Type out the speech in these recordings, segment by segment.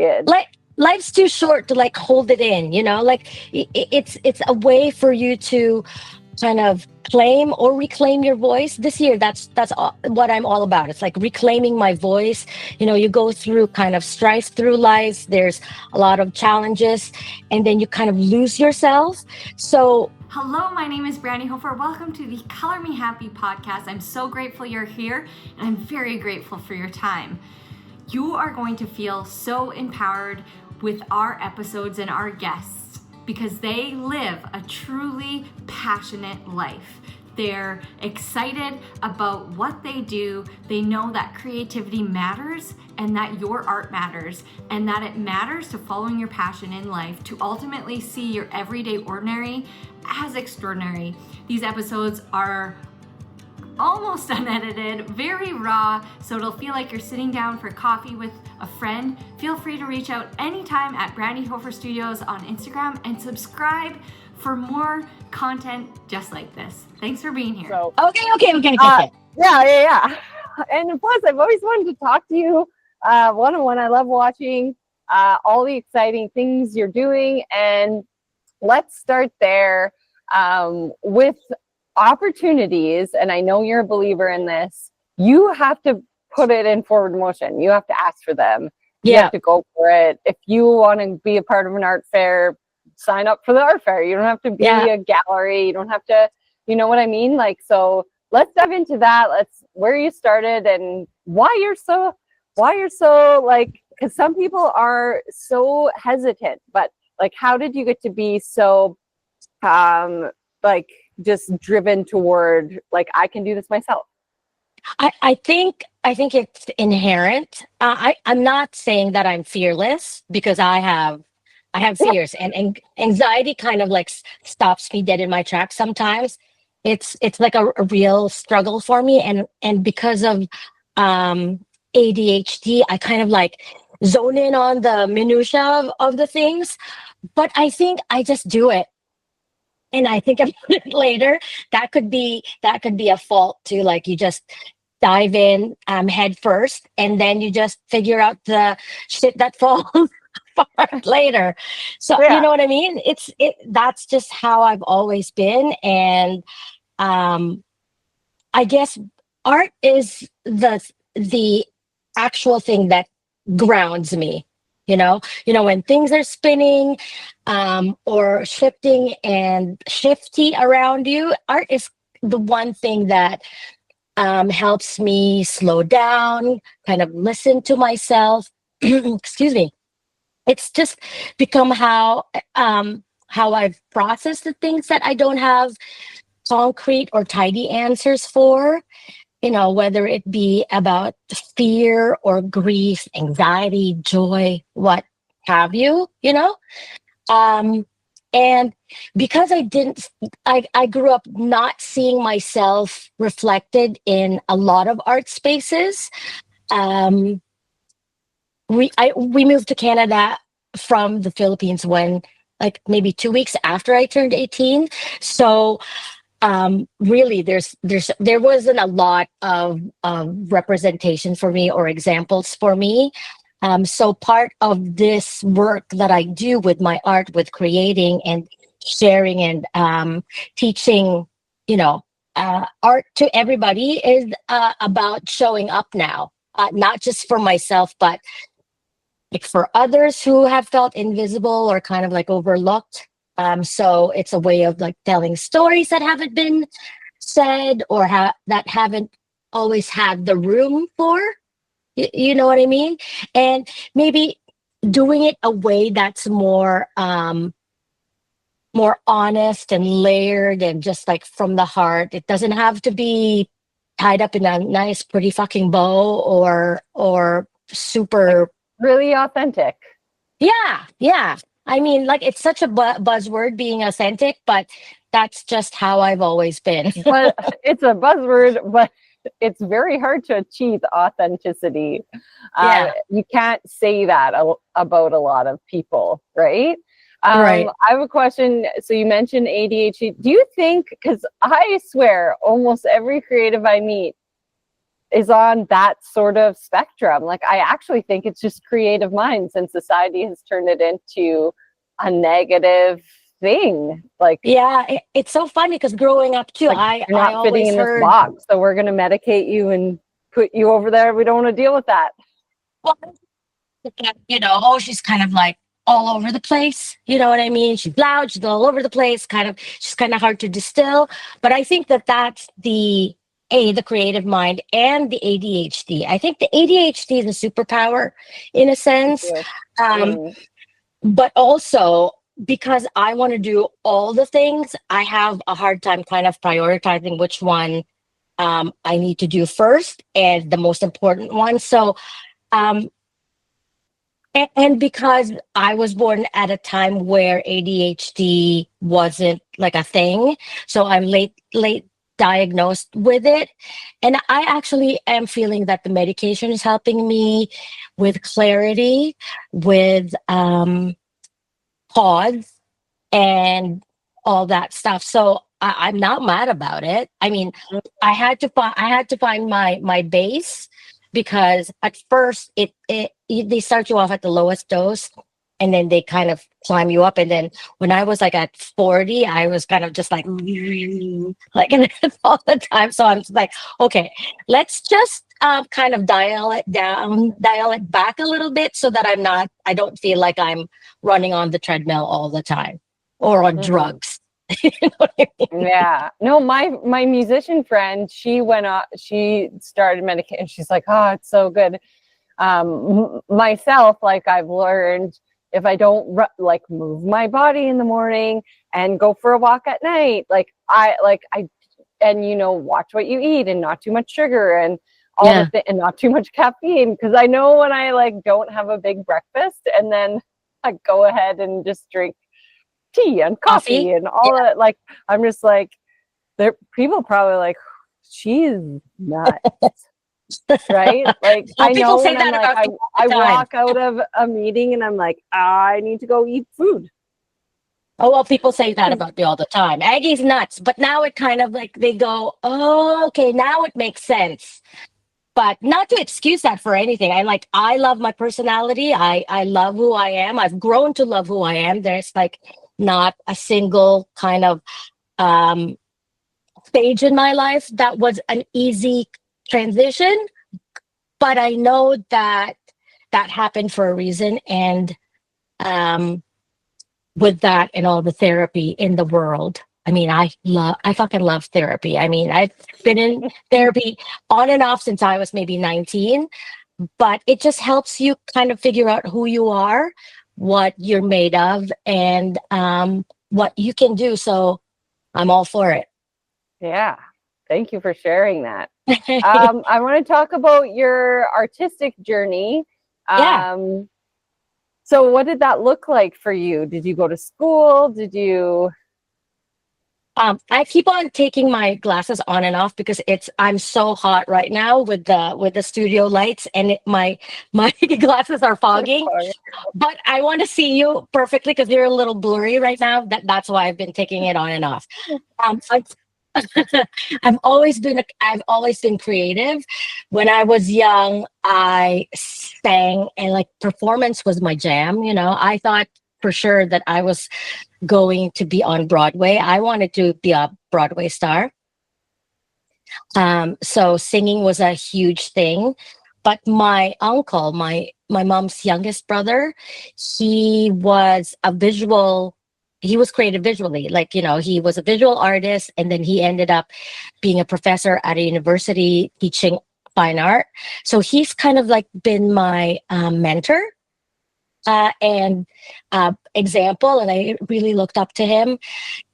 period. Like life's too short to like hold it in, like it's a way for you to kind of claim or reclaim your voice. This year, that's what I'm all about. It's like reclaiming my voice. You go through kind of strife through life. There's a lot of challenges, and then you kind of lose yourself. So hello, my name is Brandi Hofer. Welcome to the Color Me Happy podcast. I'm so grateful you're here, and I'm very grateful for your time. You are going to feel so empowered with our episodes and our guests because they live a truly passionate life. They're excited about what they do. They know that creativity matters and that your art matters and that it matters to following your passion in life to ultimately see your everyday ordinary as extraordinary. These episodes are almost unedited, very raw, so it'll feel like you're sitting down for coffee with a friend. Feel free to reach out anytime at Brandi Hofer Studios on Instagram and subscribe for more content just like this. Thanks for being here. So, okay. Yeah. And plus, I've always wanted to talk to you one-on-one. I love watching all the exciting things you're doing. And let's start there with opportunities. And I know you're a believer in this. You have to put it in forward motion. You have to ask for them. You have to go for it. If you want to be a part of an art fair, sign up for the art fair. You don't have to be a gallery. You don't have to, you know what I mean? Like, so let's dive into that. Where you started and why you're so like, because some people are so hesitant, but like, how did you get to be so, like just driven toward like, I can do this myself? I think it's inherent. I'm not saying that I'm fearless because I have fears and anxiety kind of like stops me dead in my tracks sometimes. It's like a real struggle for me, and because of ADHD, I kind of like zone in on the minutia of the things, but I think I just do it. And I think about it later, that could be a fault too. Like you just dive in head first, and then you just figure out the shit that falls apart later. So you know what I mean? That's just how I've always been, and I guess art is the actual thing that grounds me. When things are spinning or shifting and shifty around you, art is the one thing that helps me slow down, kind of listen to myself. Excuse me. It's just become how I've processed the things that I don't have concrete or tidy answers for. Whether it be about fear or grief, anxiety, joy, what have you, and because I grew up not seeing myself reflected in a lot of art spaces. We moved to Canada from the Philippines when like maybe 2 weeks after I turned 18. So really there wasn't a lot of representation for me or examples for me. So part of this work that I do with my art, with creating and sharing and teaching, art to everybody is about showing up now, not just for myself, but like for others who have felt invisible or kind of like overlooked. So it's a way of like telling stories that haven't been said or that haven't always had the room for, you know what I mean? And maybe doing it a way that's more honest and layered and just like from the heart. It doesn't have to be tied up in a nice, pretty fucking bow or super like really authentic. Yeah. I mean, like it's such a buzzword being authentic, but that's just how I've always been. But it's a buzzword, but it's very hard to achieve authenticity. You can't say that about a lot of people, right? Right. I have a question. So you mentioned ADHD. Do you think, because I swear almost every creative I meet is on that sort of spectrum. Like, I actually think it's just creative minds, and society has turned it into a negative thing. Like, Yeah, it's so funny because growing up too, like, I you're I not fitting always in this heard, box, so we're going to medicate you and put you over there. We don't want to deal with that. well, oh, she's kind of like all over the place. You know what I mean? She's loud, she's all over the place, she's kind of hard to distill. But I think that that's the creative mind and the ADHD. I think the ADHD is a superpower in a sense. Yes. Um, but also because I want to do all the things, I have a hard time kind of prioritizing which one I need to do first and the most important one. So, um, and because I was born at a time where ADHD wasn't like a thing, so I'm late diagnosed with it. And I actually am feeling that the medication is helping me with clarity, with pause, and all that stuff. So I'm not mad about it. I mean, I had to find my base, because at first they start you off at the lowest dose, and then they kind of climb you up. And then when I was like at 40, I was kind of just like like all the time. So I'm just like, okay, let's just kind of dial it down, dial it back a little bit, so that I don't feel like I'm running on the treadmill all the time or on drugs. You know what I mean? Yeah. No, my musician friend, she started medication. She's like, oh, it's so good. Myself, like, I've learned, if I don't like move my body in the morning and go for a walk at night, and watch what you eat and not too much sugar and all and not too much caffeine. Cause I know when I like don't have a big breakfast and then I go ahead and just drink tea and coffee and all that, like, I'm just like, people probably like, she's nuts. Right? Like, Well, I people know say when I'm that like, about me all I the time. walk out of a meeting and I'm like, I need to go eat food. Oh, well, people say that about me all the time. Aggie's nuts, but now it kind of like they go, oh, okay, now it makes sense. But not to excuse that for anything. I love my personality. I love who I am. I've grown to love who I am. There's like not a single kind of stage in my life that was an easy transition. But I know that that happened for a reason. And with that and all the therapy in the world, I mean, I fucking love therapy. I mean, I've been in therapy on and off since I was maybe 19, but it just helps you kind of figure out who you are, what you're made of, and what you can do. So I'm all for it. Yeah. Thank you for sharing that. I want to talk about your artistic journey. Yeah. So what did that look like for you? Did you go to school? Did you? I keep on taking my glasses on and off because I'm so hot right now with the studio lights, and my glasses are fogging. But I want to see you perfectly because you're a little blurry right now. That's why I've been taking it on and off. I've always been creative. When I was young, I sang, and like performance was my jam. I thought for sure that I was going to be on Broadway. I wanted to be a Broadway star. So singing was a huge thing. But my uncle, my mom's youngest brother, he was creative visually. Like, he was a visual artist, and then he ended up being a professor at a university teaching fine art. So he's kind of like been my mentor and example, and I really looked up to him.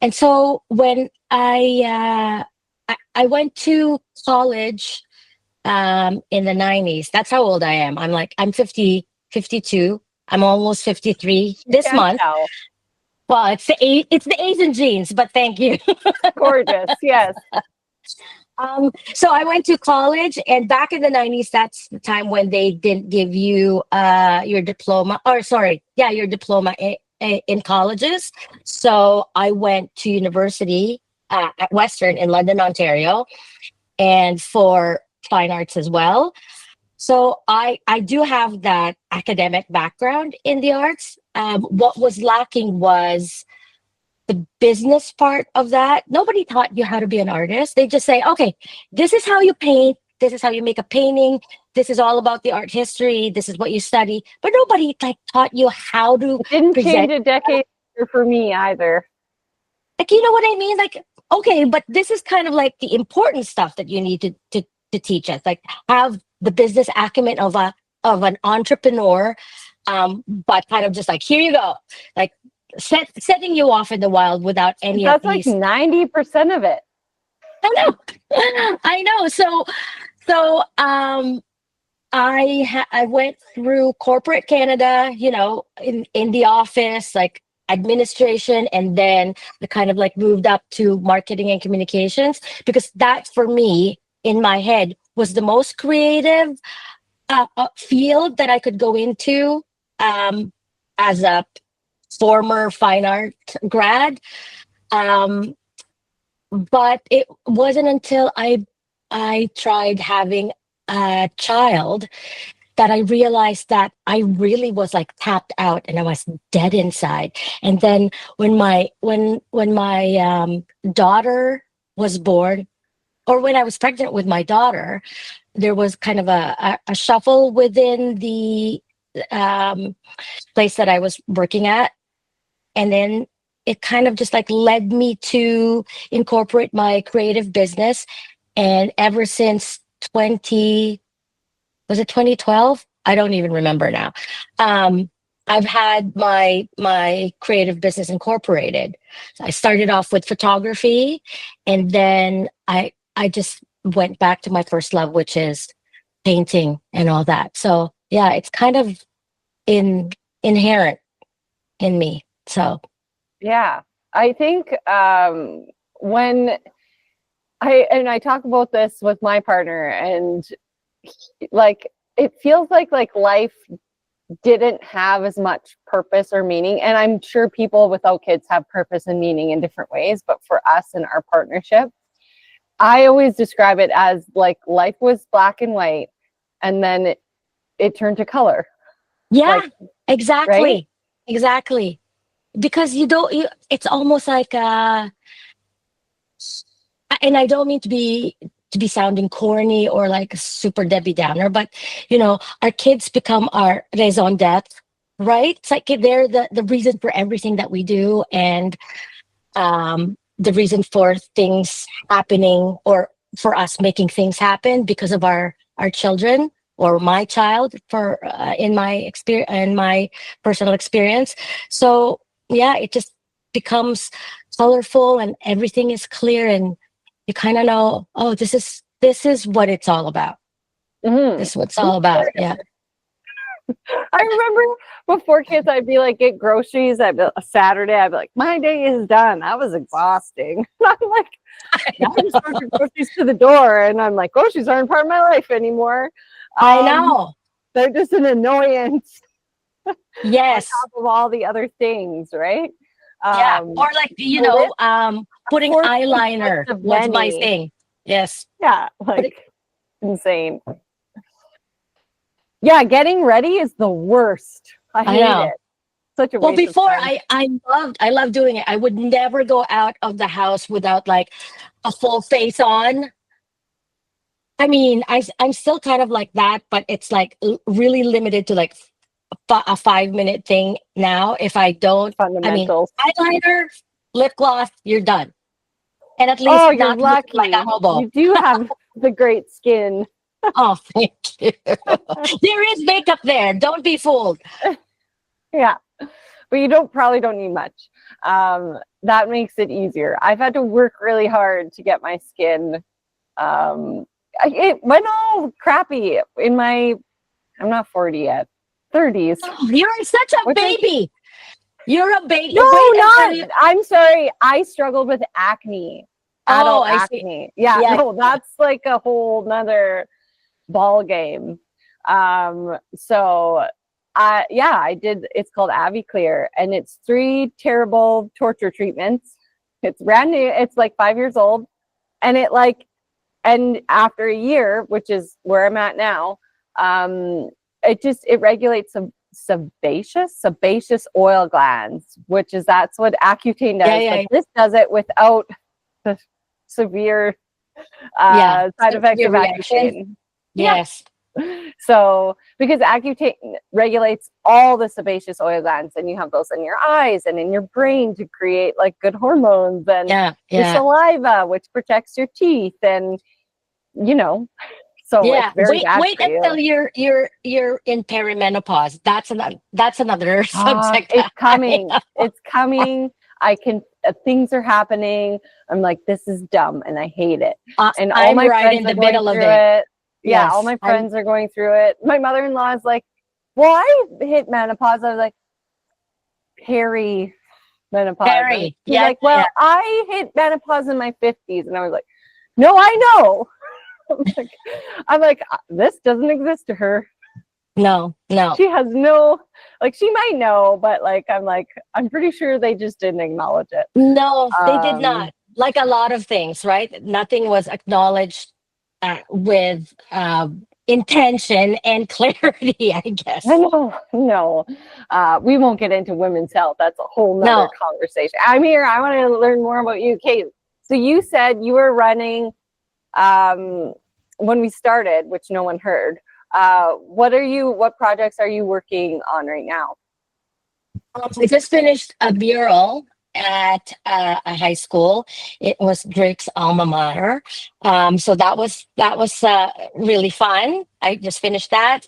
And so when I went to college in the 90s, that's how old I am. I'm 52. I'm almost 53 this month. Well, it's the A's and genes, but thank you. Gorgeous. Yes. So I went to college, and back in the 90s, that's the time when they didn't give you your diploma, your diploma in colleges. So I went to university at Western in London, Ontario. And for fine arts as well. So I do have that academic background in the arts. What was lacking was the business part of that. Nobody taught you how to be an artist. They just say, okay, this is how you paint. This is how you make a painting. This is all about the art history. This is what you study. But nobody like taught you how to It didn't present. change a decade for me either. Like, you know what I mean? Like, okay, but this is kind of like the important stuff that you need to teach us. Like, have the business acumen of an entrepreneur, but kind of just like, here you go, like setting you off in the wild without any of That's like these. 90% of it. I know, I know. So I went through corporate Canada, you know, in the office, like administration, and then I kind of like moved up to marketing and communications, because that for me in my head was the most creative field that I could go into as a former fine art grad. But it wasn't until I tried having a child that I realized that I really was like tapped out and I was dead inside. And then when my daughter was born, or when I was pregnant with my daughter, there was kind of a shuffle within the place that I was working at. And then it kind of just like led me to incorporate my creative business. And ever since 2012? I don't even remember now. I've had my creative business incorporated. So I started off with photography, and then I just went back to my first love, which is painting and all that. So yeah, it's kind of inherent in me. So Yeah. I think when I talk about this with my partner, and like it feels like life didn't have as much purpose or meaning. And I'm sure people without kids have purpose and meaning in different ways, but for us in our partnership, I always describe it as like life was black and white, and then it turned to color. yeah, Like, exactly. right? Exactly. Because it's almost like and I don't mean to be sounding corny or like super Debbie Downer, but you know, our kids become our raison d'etre, right? It's like they're the reason for everything that we do, and the reason for things happening, or for us making things happen because of our children, or my child, for in my personal experience. So yeah, it just becomes colorful and everything is clear, and you kind of know, oh, this is what it's all about. Mm-hmm. This is what it's all about. Yeah. I remember before kids, I'd be like, get groceries. I'd be a Saturday. I'd be like, my day is done. That was exhausting. I'm like, now I just brought your groceries to the door, and I'm like, groceries aren't part of my life anymore. I know. They're just an annoyance Yes. on top of all the other things, right? Yeah. Or like, you know, putting eyeliner was my thing. Yes. Yeah, like insane. Yeah, getting ready is the worst. I hate it. Such a Well, waste before of time. I loved doing it. I would never go out of the house without like a full face on. I mean, I'm still kind of like that, but it's like really limited to like a 5 minute thing now. If I don't, Fundamentals. eyeliner, lip gloss, you're done. And at least Oh, you're not lucky. like a hobo. You do have the great skin. Oh, thank you. There is makeup there. Don't be fooled. Yeah, but you probably don't need much. That makes it easier. I've had to work really hard to get my skin. It went all crappy in I'm not 40 yet, 30s. Oh, you're such a baby. You're a baby. No, I'm sorry. I struggled with acne. Adult acne. Yeah, no, that's like a whole nother ball game. So I did, it's called Clear, and it's 3 terrible torture treatments. It's brand new. It's like 5 years old, and it like and after a year, which is where I'm at now, it regulates some sebaceous oil glands, which is that's what Accutane does. Yeah, But this does it without the severe side effects Your of reaction. Accutane. Yes. So because Accutane regulates all the sebaceous oil glands, and you have those in your eyes and in your brain to create like good hormones, and your saliva, which protects your teeth, and so it's very bad Wait for you. until you're in perimenopause. That's another subject. It's coming. It's coming. Things are happening. I'm like, this is dumb and I hate it. And all I'm my right friends in are the going middle of through it. it. Yeah, all my friends are going through it. My mother-in-law is like, well, I hit menopause. I was like, perimenopause. Very. She's like, well, I hit menopause in my 50s. And I was like, no, I know. I'm like, this doesn't exist to her. No. She has no, like, she might know, but like, I'm pretty sure they just didn't acknowledge it. No, they did not. Like a lot of things, right? Nothing was acknowledged with intention and clarity, I guess. No. We won't get into women's health. That's a whole nother conversation. I'm here. I want to learn more about you, Kate. So you said you were running when we started, which no one heard. What projects are you working on right now? We just finished a mural at a high school. It was Drake's alma mater. So that was really fun. I just finished that.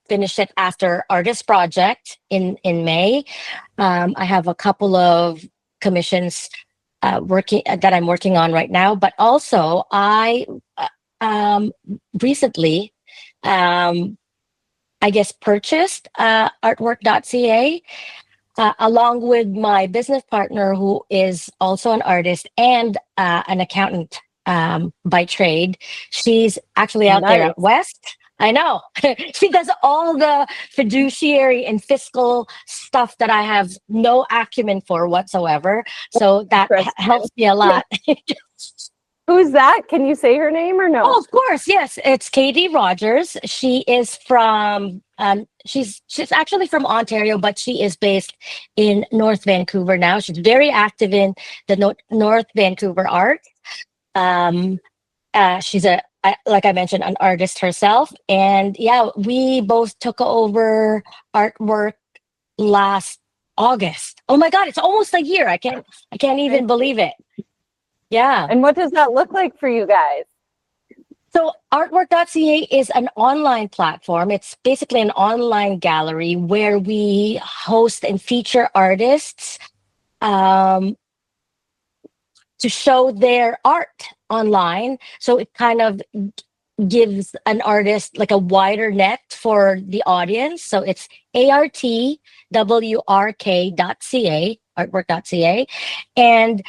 Finished it after Artist Project in May. I have a couple of commissions that I'm working on right now, but also I recently I guess purchased Artwrk.ca along with my business partner, who is also an artist and an accountant by trade. She's actually out there at West. I know. She does all the fiduciary and fiscal stuff that I have no acumen for whatsoever. So that helps me a lot. Who's that? Can you say her name or no? Oh, of course, yes. It's Katie Rogers. She is from she's actually from Ontario, but she is based in North Vancouver now. She's very active in the North Vancouver art. She's like I mentioned, an artist herself. And yeah, we both took over Artwrk last August. Oh my God, it's almost a year. I can't even believe it. Yeah. And what does that look like for you guys? So Artwrk.ca is an online platform. It's basically an online gallery where we host and feature artists to show their art online. So it kind of gives an artist like a wider net for the audience. So it's artwrk.ca, artwork.ca. And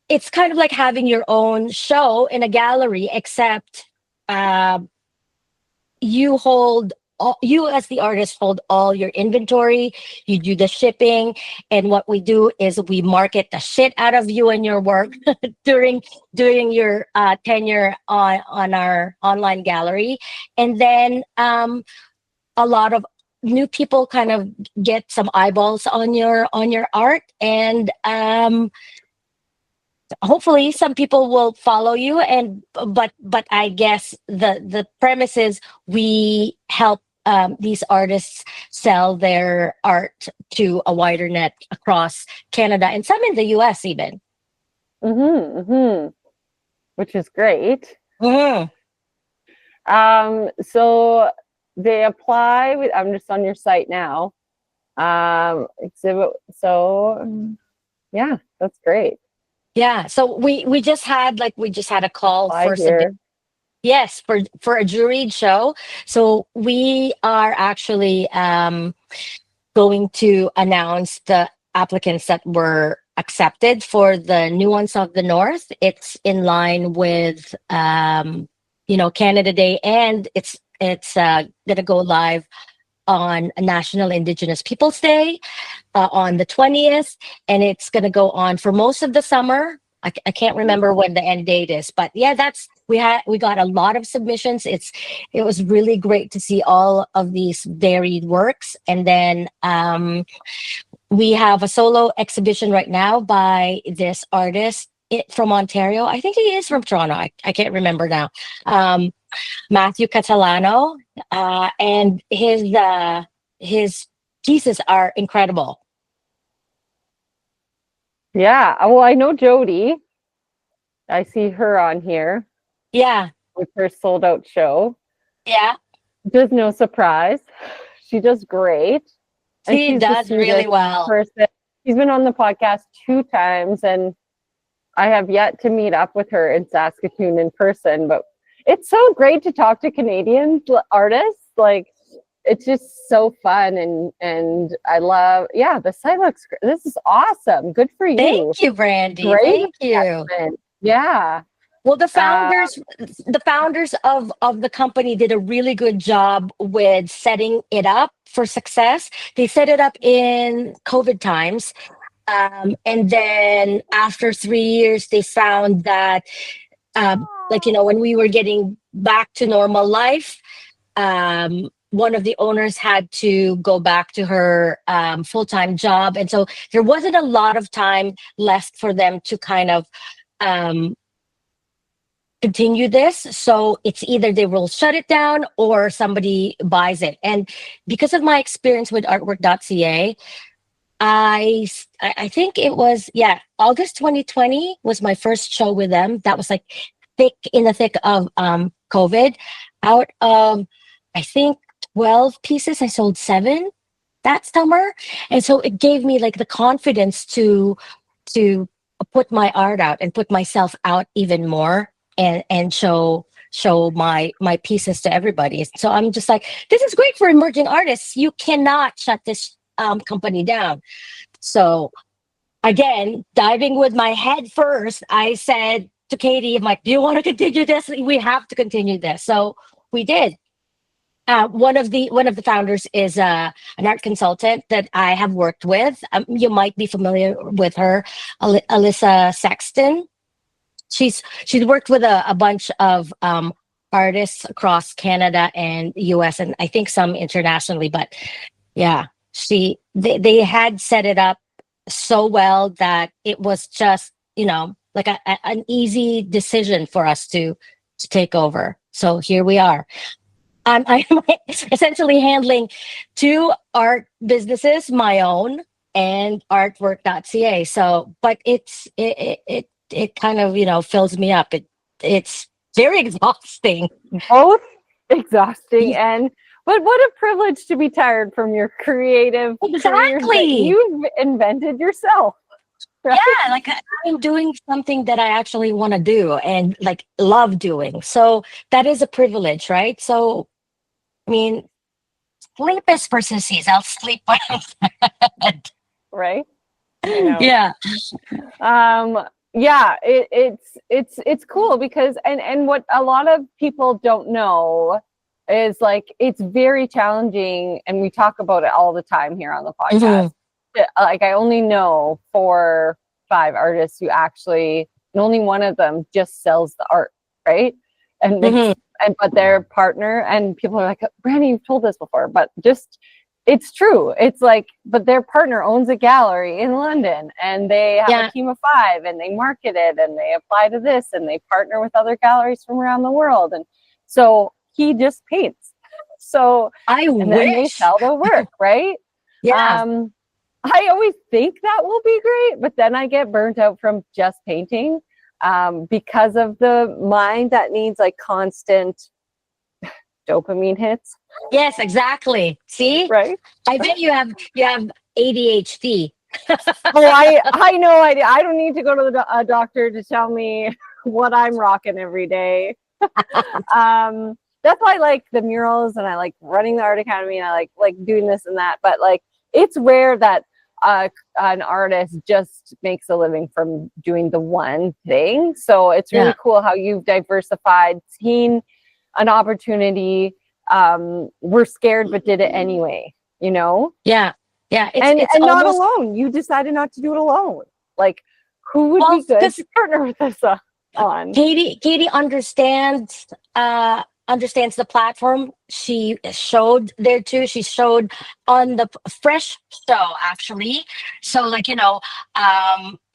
it's kind of like having your own show in a gallery, except you as the artist hold all your inventory, you do the shipping, and what we do is we market the shit out of you and your work during your tenure on our online gallery. And then a lot of new people kind of get some eyeballs on your art, and hopefully some people will follow you. And but I guess the premise is we help these artists sell their art to a wider net across Canada and some in the US even. Which is great. Mm-hmm. So they apply I'm just on your site now. Exhibit. So yeah, that's great. Yeah. So we just had a call for yes, for a juried show. So we are actually going to announce the applicants that were accepted for the Nuance of the North. It's in line with Canada Day, and it's gonna go live on National Indigenous Peoples Day on the 20th, and it's gonna go on for most of the summer. I can't remember when the end date is, but yeah, we got a lot of submissions. It was really great to see all of these varied works. And then we have a solo exhibition right now by this artist from Ontario. I think he is from Toronto. I can't remember now. Matthew Catalano, and his pieces are incredible. Yeah. Well, I know Jody. I see her on here Yeah, with her sold out show. yeah, Just no surprise. She does great. And she she's the does really sweetest well. person. She's been on the podcast 2 times, and I have yet to meet up with her in Saskatoon in person. But it's so great to talk to Canadian artists. Like, it's just so fun, and I love. Yeah, the site looks great. This is awesome. Good for you. Thank you, Brandi. Great Thank you. investment. Yeah. Well, the founders of the company did a really good job with setting it up for success. They set it up in COVID times. And then after 3 years, they found that, when we were getting back to normal life, one of the owners had to go back to her full-time job. And so there wasn't a lot of time left for them to kind of continue this. So it's either they will shut it down or somebody buys it. And because of my experience with Artwrk.ca, I think it was, August 2020 was my first show with them. That was like in the thick of COVID. Out of, I think, 12 pieces, I sold 7 that summer. And so it gave me like the confidence to put my art out and put myself out even more and show my pieces to everybody. So I'm just like, this is great for emerging artists. You cannot shut this company down. So again, diving with my head first, I said to Katie, I'm like, do you want to continue this? We have to continue this. So we did. One of the founders is an art consultant that I have worked with. You might be familiar with her, Alyssa Sexton. She's worked with a bunch of artists across Canada and US, and I think some internationally. But yeah, they had set it up so well that it was just like an easy decision for us to take over. So here we are. I'm essentially handling 2 art businesses, my own and Artwrk.ca. So, but it kind of fills me up. It's very exhausting. Both exhausting but what a privilege to be tired from your creative careers that you've invented yourself. Right? Yeah, like I'm doing something that I actually want to do and like love doing. So that is a privilege, right? So I mean, sleep is for sissies. I'll sleep when I'm dead. Right? I know. Yeah. It's cool because and what a lot of people don't know is like it's very challenging, and we talk about it all the time here on the podcast. Like I only know 4, 5 artists who actually, and only one of them just sells the art, right? And but their partner, and people are like, Brandi, you've told this before, but just it's true. It's like, but their partner owns a gallery in London, and they have a team of 5, and they market it, and they apply to this, and they partner with other galleries from around the world, and so he just paints. So then they sell the work, right? Yeah. I always think that will be great, but then I get burnt out from just painting because of the mind that needs like constant dopamine hits. Yes, exactly. See? Right? I bet you have ADHD. I know. I don't need to go to a doctor to tell me what I'm rocking every day. That's why I like the murals, and I like running the art academy, and I like doing this and that. But like, it's rare that an artist just makes a living from doing the one thing. So it's really cool how you've diversified, seen an opportunity. We're scared, but did it anyway. Yeah. It's not alone. You decided not to do it alone. Like, who would Well, be good because to partner with us on? Katie understands the platform. She showed there too. She showed on the Fresh show actually. So like,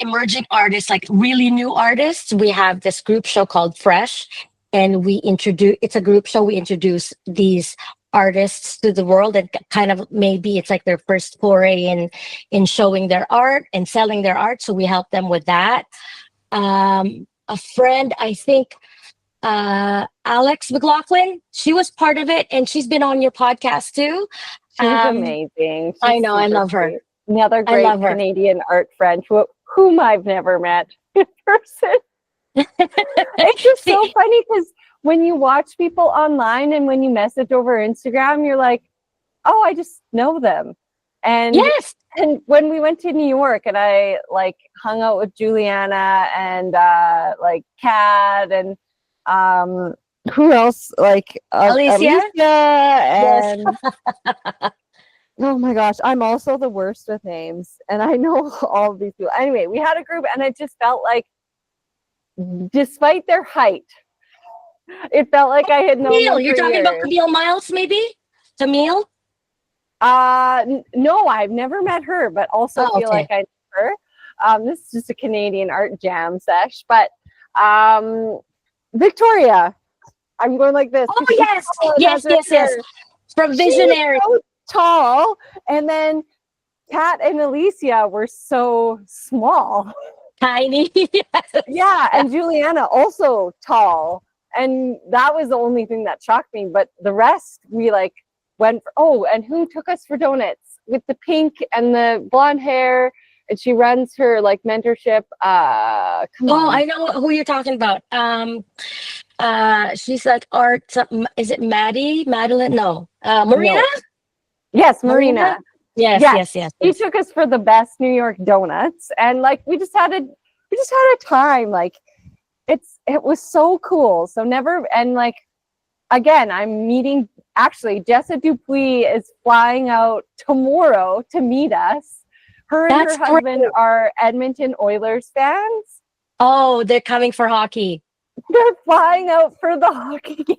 emerging artists, like really new artists. We have this group show called Fresh, and it's a group show. We introduce these artists to the world, and kind of maybe it's like their first foray in showing their art and selling their art. So we help them with that. A friend, I think, Alex McLaughlin, she was part of it, and she's been on your podcast too. She's Um, amazing. I She's know, I super love her. sweet. Another I great love her. Canadian art friend whom I've never met in person. It's just so See, funny because when you watch people online and when you message over Instagram, you're like, oh, I just know them. And yes, when we went to New York and I like hung out with Juliana and like Kat and who else, like Alicia. Alicia Yes. and oh my gosh, I'm also the worst with names and I know all of these people. Anyway, we had a group and it just felt like despite their height, it felt like I had known Camille, them you're for talking about years. Camille Miles, maybe? Camille? No, I've never met her, but also Oh, feel okay. like I know her. This is just a Canadian art jam sesh, but Victoria, I'm going like this. Oh, She's yes, tall and has yes, her yes, yes. hair. From She was Visionary. so tall, and then Kat and Alicia were so small. Tiny. Yeah, and Juliana also tall, and that was the only thing that shocked me. But the rest, we like went for, oh, and who took us for donuts with the pink and the blonde hair, and she runs her like mentorship. Come Oh, on, I know who you're talking about. She's like art. Is it Maddie? Madeline? No. Marina? no, yes, Marina? Marina. Yes, Yes, yes, yes, he yes. took us for the best New York donuts, and like we just had a time. Like it was so cool. So never and like again, I'm meeting. Actually, Jessa Dupuis is flying out tomorrow to meet us. Her and That's her great. husband are Edmonton Oilers fans. Oh, they're coming for hockey. They're flying out for the hockey game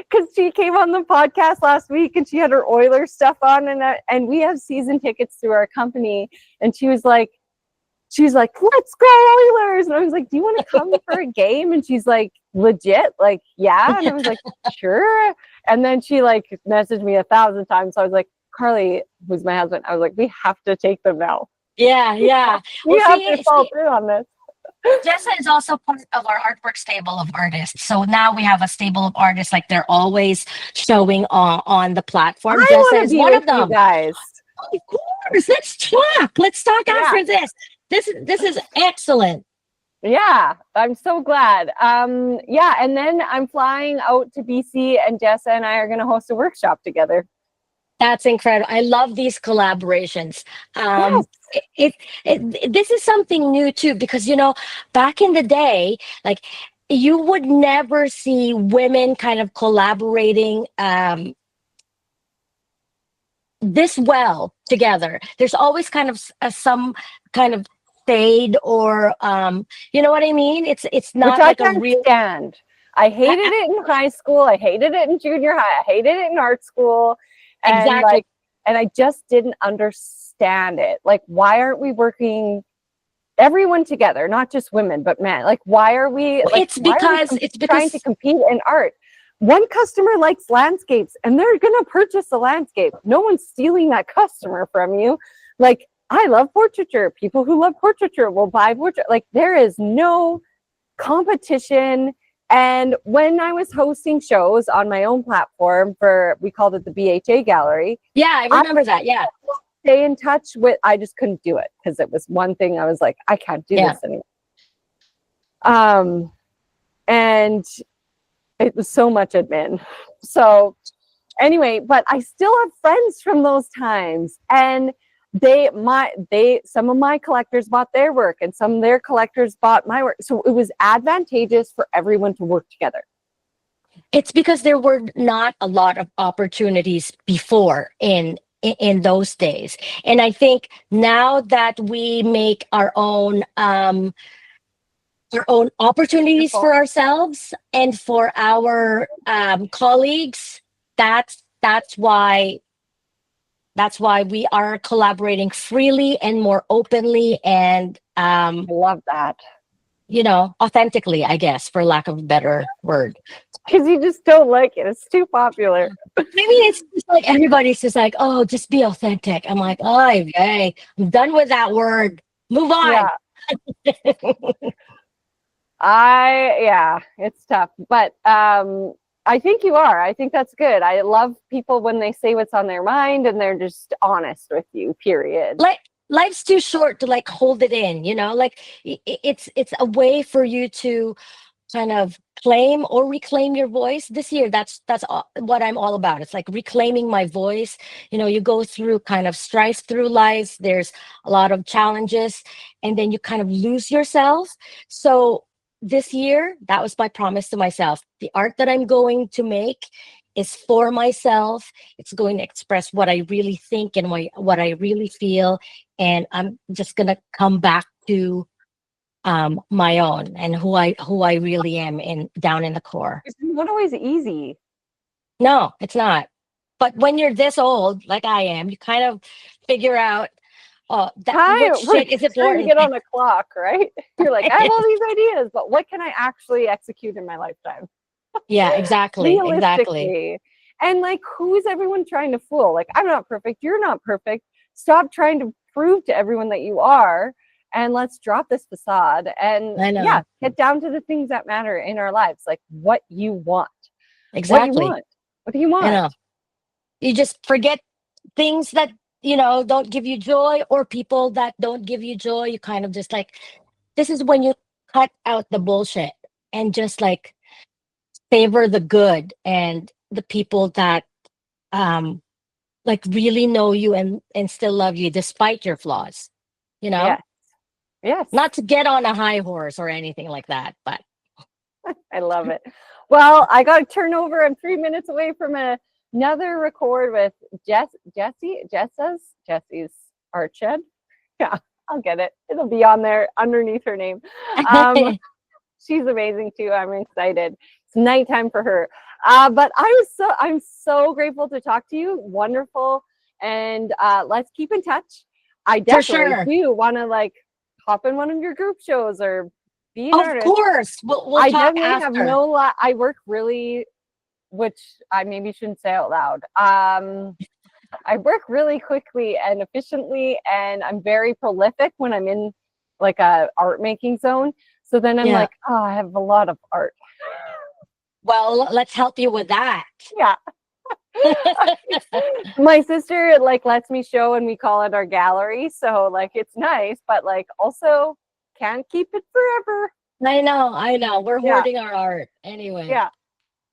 because she came on the podcast last week and she had her Oilers stuff on, and we have season tickets through our company. And she was like, let's go Oilers. And I was like, do you want to come for a game? And she's like, legit? Like, yeah. And I was like, sure. And then she like messaged me 1,000 times. So I was like, Carly, who's my husband, I was like, we have to take them now. Yeah, yeah. We Well, have to follow through on this. Jessa is also part of our Artwork stable of artists. So now we have a stable of artists, like they're always showing on the platform. I Jessa want to is be one with of you them. guys. Of course. Let's talk. Let's talk Yeah. after this. This is excellent. Yeah, I'm so glad. Yeah, and then I'm flying out to BC, and Jessa and I are going to host a workshop together. That's incredible. I love these collaborations. Yes. This is something new too, because back in the day, like you would never see women kind of collaborating this well together. There's always kind of some kind of shade, or you know what I mean? It's not Which I like a can't real. stand. I hated it in high school. I hated it in junior high. I hated it in art school. And Exactly. and I just didn't understand it. Like, why aren't we working everyone together, not just women, but men? Like, why are we like It's because trying to compete in art? One customer likes landscapes and they're gonna purchase a landscape. No one's stealing that customer from you. Like, I love portraiture. People who love portraiture will buy portrait. Like, there is no competition. And when I was hosting shows on my own platform we called it the BHA Gallery. Yeah, I remember that. Yeah. Stay in touch with, I just couldn't do it because it was one thing I was like, I can't do this anymore. And it was so much admin. So anyway, but I still have friends from those times, and some of my collectors bought their work and some of their collectors bought my work. So it was advantageous for everyone to work together. It's because there were not a lot of opportunities before in in those days. And I think now that we make our own opportunities Wonderful. for ourselves and for our colleagues, that's why we are collaborating freely and more openly and I love that. authentically, I guess, for lack of a better word. Because you just don't like it. It's too popular. Maybe it's just like everybody's just like, oh, just be authentic. I'm like, oh, okay, I'm done with that word. Move on. Yeah. It's tough. But I think you are. I think that's good. I love people when they say what's on their mind and they're just honest with you, period. Like life's too short to like hold it in, like it's a way for you to kind of claim or reclaim your voice. This year, that's what I'm all about. It's like reclaiming my voice. You go through kind of strife through life. There's a lot of challenges, and then you kind of lose yourself. So this year, that was my promise to myself. The art that I'm going to make is for myself. It's going to express what I really think and what I really feel, and I'm just gonna come back to my own and who I really am down in the core. It's not always easy. No, it's not. But when you're this old, like I am, you kind of figure out, which shit is important. You get on a clock, right? You're like, I have all these ideas, but what can I actually execute in my lifetime? Yeah, exactly. And like, who's everyone trying to fool? Like, I'm not perfect. You're not perfect. Stop trying to prove to everyone that you are. And let's drop this facade and get down to the things that matter in our lives. Like what you want. Exactly. What do you want? I know. You just forget things that, don't give you joy, or people that don't give you joy. You kind of just like, this is when you cut out the bullshit and just like favor the good and the people that like really know you and still love you despite your flaws. Yes. Not to get on a high horse or anything like that, but I love it. Well, I got to turn over. I'm 3 minutes away from another record with Jesse's Art Shed. Yeah, I'll get it. It'll be on there underneath her name. She's amazing too. I'm excited. It's nighttime for her. But I'm so grateful to talk to you. Wonderful. And let's keep in touch. I definitely do want to like hop in one of your group shows or be an artist. Of course. We'll I talk definitely after. have I work really, which I maybe shouldn't say out loud. I work really quickly and efficiently, and I'm very prolific when I'm in like a art making zone. So then I'm like, oh, I have a lot of art. Well, let's help you with that. Yeah. My sister like lets me show, and we call it our gallery. So like it's nice, but like also can't keep it forever. I know. We're hoarding our art anyway.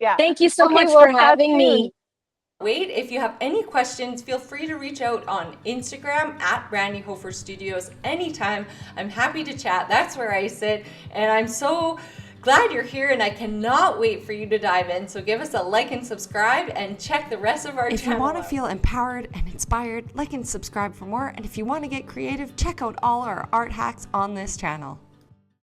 Yeah. Thank you so much for having me. Wait, if you have any questions, feel free to reach out on Instagram at Brandi Hofer Studios anytime. I'm happy to chat. That's where I sit, and I'm so glad you're here, and I cannot wait for you to dive in. So give us a like and subscribe, and check the rest of our channel. If you want to feel empowered and inspired, like and subscribe for more. And if you want to get creative, check out all our art hacks on this channel.